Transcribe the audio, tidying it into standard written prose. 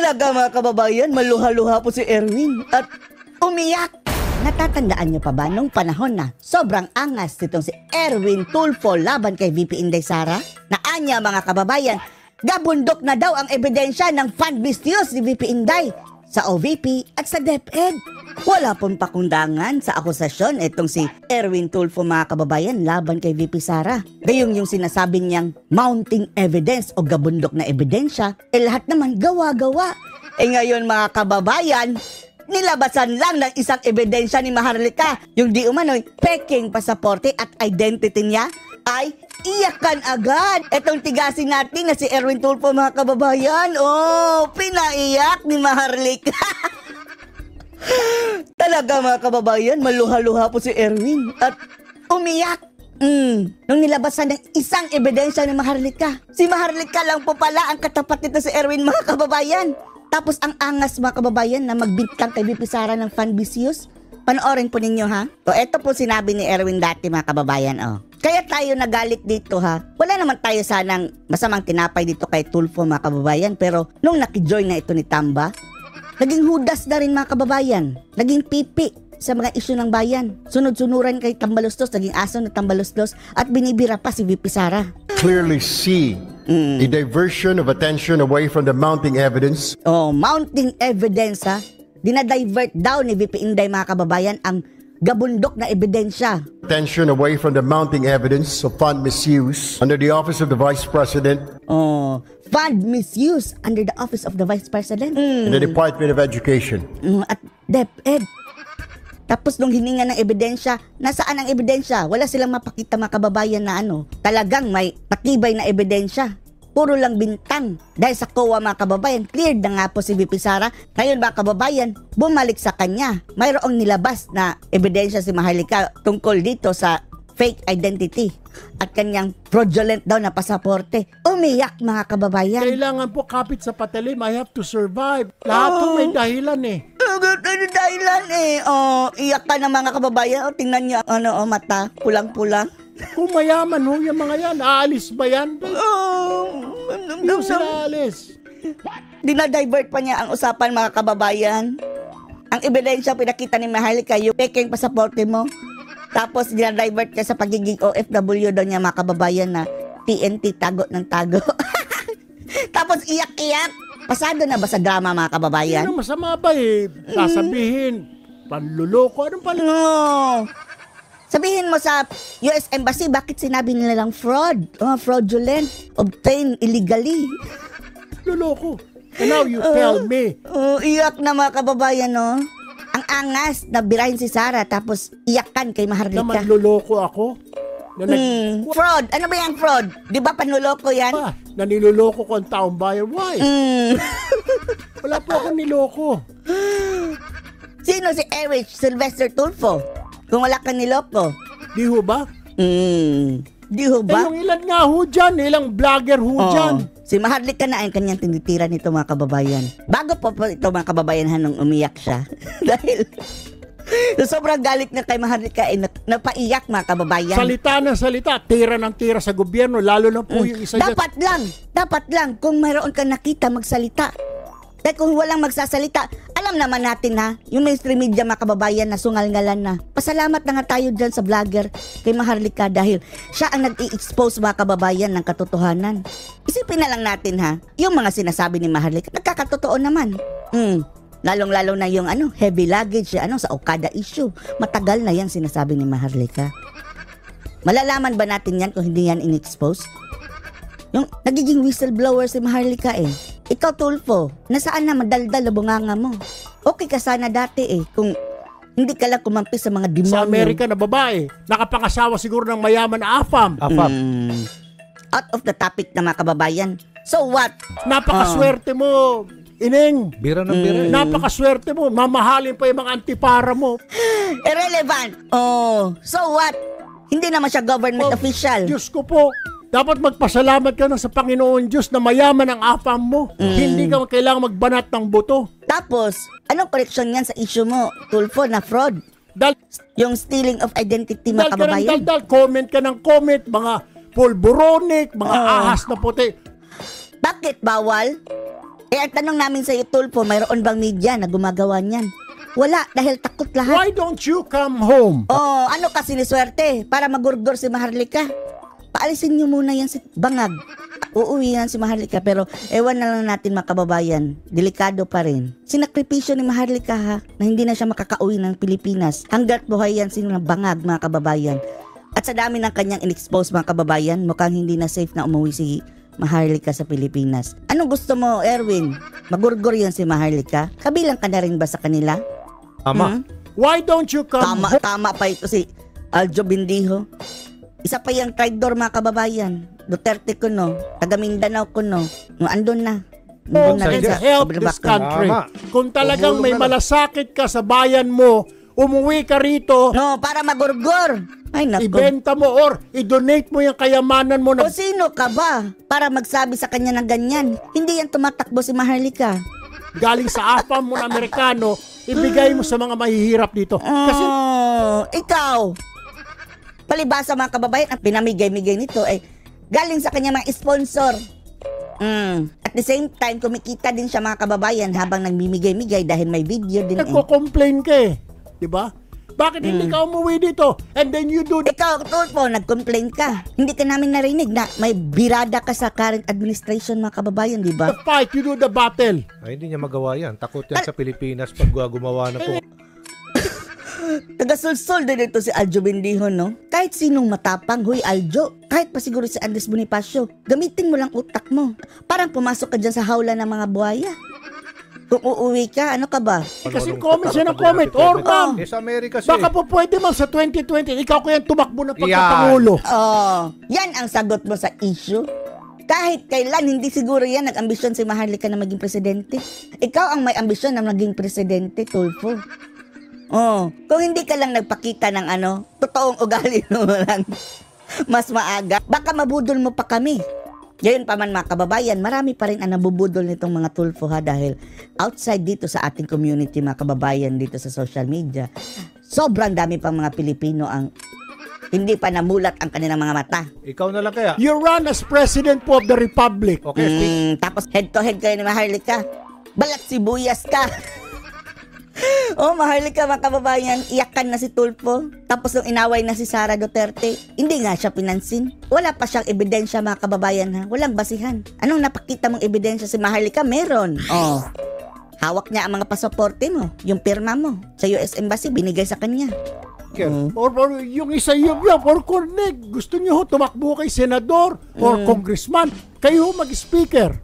Talaga mga kababayan, maluha-luha po si Erwin at umiyak. Natatandaan niyo pa ba nung panahon na sobrang angas nitong si Erwin Tulfo laban kay VP Inday Sara? Na anya mga kababayan, gabundok na daw ang ebidensya ng fund misuse ni VP Inday sa OVP at sa DepEd. Wala pong pakundangan sa akusasyon itong si Erwin Tulfo mga kababayan laban kay VP Sara. Gayong yung sinasabi niyang mounting evidence o gabundok na ebidensya, lahat naman gawa-gawa. Ngayon mga kababayan, nilabasan lang ng isang ebidensya ni Maharlika, yung di umano'y peking pasaporte at identity niya, ay iyakan agad. Etong tigasin natin na si Erwin Tulfo mga kababayan, pinaiyak ni Maharlika. Talaga mga kababayan, maluha-luha po si Erwin at umiyak. Nung nilabasan ng isang ebidensya ni Maharlika. Si Maharlika lang po pala ang katapat nito si Erwin mga kababayan. Tapos ang angas mga kababayan na magbintang kay VP Sara ng fund misuse. Panoorin po ninyo ha. So eto po sinabi ni Erwin dati mga kababayan. Kaya tayo nagalit dito ha. Wala naman tayo sanang masamang tinapay dito kay Tulfo mga kababayan. Pero nung nakijoin na ito ni Tamba, naging hudas na rin mga kababayan. Naging pipi sa mga isyu ng bayan. Sunod-sunuran kay Tambaluslos, naging aso na Tambaluslos at binibira pa si VP Sara. Clearly see a diversion of attention away from the mounting evidence. Mounting evidence ha. Dinadivert daw ni VP Inday mga kababayan ang gabundok na ebidensya. Attention away from the mounting evidence of fund misuse under the office of the Vice President. Fund misuse under the office of the Vice President. And the Department of Education. At DepEd. Tapos nung hininga ng ebidensya, nasaan ang ebidensya? Wala silang mapakita mga kababayan na talagang may patibay na ebidensya. Puro lang bintang. Dahil sa COA mga kababayan, cleared na nga po si VP Sara. Ngayon mga kababayan, bumalik sa kanya. Mayroong nilabas na ebidensya si Maharlika tungkol dito sa fake identity at kanyang fraudulent daw na pasaporte. Umiyak mga kababayan. Kailangan po kapit sa patalim. I have to survive. Lahat po may dahilan Dahilan iyak ka na mga kababayan. Tingnan niyo mata, pulang-pulang. Kung mayaman yung mga yan, aalis ba yan? Hindi sila aalis. Dinadivert pa niya ang usapan mga kababayan. Ang ebidensya pinakita ni Maharlika, yung peking pasaporte mo. Tapos dinadivert ka sa pagiging OFW daw niya mga kababayan na TNT, tago ng tago. Tapos iyak-iyak. Pasado na ba sa drama mga kababayan? Ano masama ba sasabihin, panluloko, anong panluloko? Sabihin mo sa US Embassy, bakit sinabi nila lang fraud? Fraudulent, obtained illegally. Luloko. And now you tell me. Iyak na mga kababayan, Ang angas na birahin si Sara tapos iyakan kay Maharlika. Naman luloko ako? Fraud. Ano ba yung fraud? Di ba panluloko yan? Naniloloko ko ang taong bayan. Why? Wala po akong niloko. Sino si Erich Sylvester Tulfo? Kung wala ka niloko. Di ho ba? Di ho ba? Yung ilan nga ho dyan, ilang vlogger ho dyan. Si Maharlika na ang kanyang tinitira nito mga kababayan. Bago po ito mga kababayan nung umiyak siya. Dahil sobrang galit na kay Maharlika napaiyak mga kababayan. Salita ng salita, tira ng tira sa gobyerno, lalo na po yung isa dyan. Dapat lang kung mayroon kang nakita magsalita. Dahil kung walang magsasalita, alam naman natin yung mainstream media mga kababayan na sungal-ngalan na. Pasalamat na nga tayo dyan sa vlogger kay Maharlika dahil siya ang nag-i-expose mga kababayan ng katotohanan. Isipin na lang natin yung mga sinasabi ni Maharlika, nagkakatotoo naman. Lalong-lalo na yung heavy luggage sa Okada issue. Matagal na yan sinasabi ni Maharlika. Malalaman ba natin yan kung hindi yan in-expose? Yung nagiging whistleblower si Maharlika Ikaw Tulfo, nasaan na madaldal na bunganga mo? Okay ka sana dati kung hindi ka lang kumampi sa mga demonyo. Sa Amerika na babae, nakapangasawa siguro ng mayaman na AFAM. Out of the topic na mga kababayan. So what? Napakaswerte mo, Ineng. Bira ng bira. Napakaswerte mo, mamahalin pa yung mga antipara mo. Irrelevant. So what? Hindi naman siya government official. Diyos ko po, dapat magpasalamat ka na sa Panginoon Diyos na mayaman ang AFAM mo. Hindi ka kailangang magbanat ng buto. Tapos, anong correction yan sa issue mo, Tulfo, na fraud? Yung stealing of identity mga kababayan? Comment ka ng comment, mga pulboronic, mga ahas na puti. Bakit bawal? Eh, ang tanong namin sa iyo, Tulfo, mayroon bang media na gumagawa niyan? Wala, dahil takot lahat. Why don't you come home? Oh, ano kasi ni swerte? Para magurgor si Maharlika. Paalisin niyo muna yan si Bangag. Uuwi yan si Maharlika, pero ewan na lang natin mga kababayan, delikado pa rin. Sinakripisyo ni Maharlika ha, na hindi na siya makakauwi ng Pilipinas. Hanggat buhay yan si Bangag mga kababayan. At sa dami ng kanyang in-expose mga kababayan, mukhang hindi na safe na umuwi si Maharlika sa Pilipinas. Anong gusto mo, Erwin? Magurgor yan si Maharlika? Kabilang ka na rin ba sa kanila? Tama. Why don't you come home? Tama pa ito si Aljo Bindijo. Isa pa yung traitor mga kababayan. Duterte ko no, taga Mindanao ko no. No, andun na. Andun na rin And sa help sobrang this bakal. country. Tama. Kung talagang may Tumulong na lang. malasakit ka sa bayan mo, umuwi ka rito, No, para magurgor. Ay nako. ibenta mo or i-donate mo yung kayamanan mo O na sino ka ba para magsabi sa kanya ng ganyan? Hindi yan tumatakbo si Maharlika. galing sa afam mo na Amerikano, ibigay mo sa mga mahihirap dito. Kasi Ikaw, palibasa mga kababayan, ang pinamigay-migay nito ay galing sa kanya mga sponsor. At the same time, kumikita din siya mga kababayan habang nagmimigay-migay dahil may video din. nagko-complain ka eh. Diba? Bakit hindi ka umuwi dito? And then you do the... Ikaw, Tulfo, nag-complain ka. Hindi ka namin narinig na may birada ka sa current administration mga kababayan, di ba? fight, you do the battle. Ay, hindi niya magawa yan. Takot yan sa Pilipinas pag gumawa na po. Taga-sulsol din ito si Aljo Bendijo, no? Kahit sinong matapang, huy Aljo, kahit pa siguro si Andres Bonifacio, gamitin mo lang utak mo. Parang pumasok ka dyan sa hawla ng mga buhaya. Kung uuwi ka, ano ka ba? Kasi comment siya ng comment. Or ma'am, Eh, sa Amerika siya. baka po pwede ma'am sa 2020, ikaw ko yan tumakbo ng pagkapangulo. Oh, yan ang sagot mo sa issue. Kahit kailan, hindi siguro yan nag-ambisyon si Maharlika na maging presidente. Ikaw ang may ambisyon na maging presidente, Tulfo. Oh, kung hindi ka lang nagpakita ng totoong ugali mo lang, mas maaga, baka mabudol mo pa kami. Gayon pa man mga kababayan, marami pa rin ang nabubudol nitong mga Tulfo ha, dahil outside dito sa ating community mga kababayan dito sa social media, sobrang dami pang mga Pilipino ang hindi pa namulat ang kanilang mga mata. Ikaw na lang kaya. You run as President po of the Republic. Okay, speak. Tapos head to head kayo ni Maharlika. Balat sibuyas ka. Oh, Maharlika mga kababayan, iyakan na si Tulfo. Tapos nung inaway na si Sara Duterte, hindi nga siya pinansin. Wala pa siyang ebidensya mga kababayan ha. Walang basihan. Anong napakita mong ebidensya si Maharlika? Meron. Oh. Hawak niya ang mga pasaporte mo, yung pirma mo. Sa US Embassy, binigay sa kanya. Or yung isa yung or connect. Gusto niyo ho tumakbo kay senador or congressman. Kayo ho mag-speaker.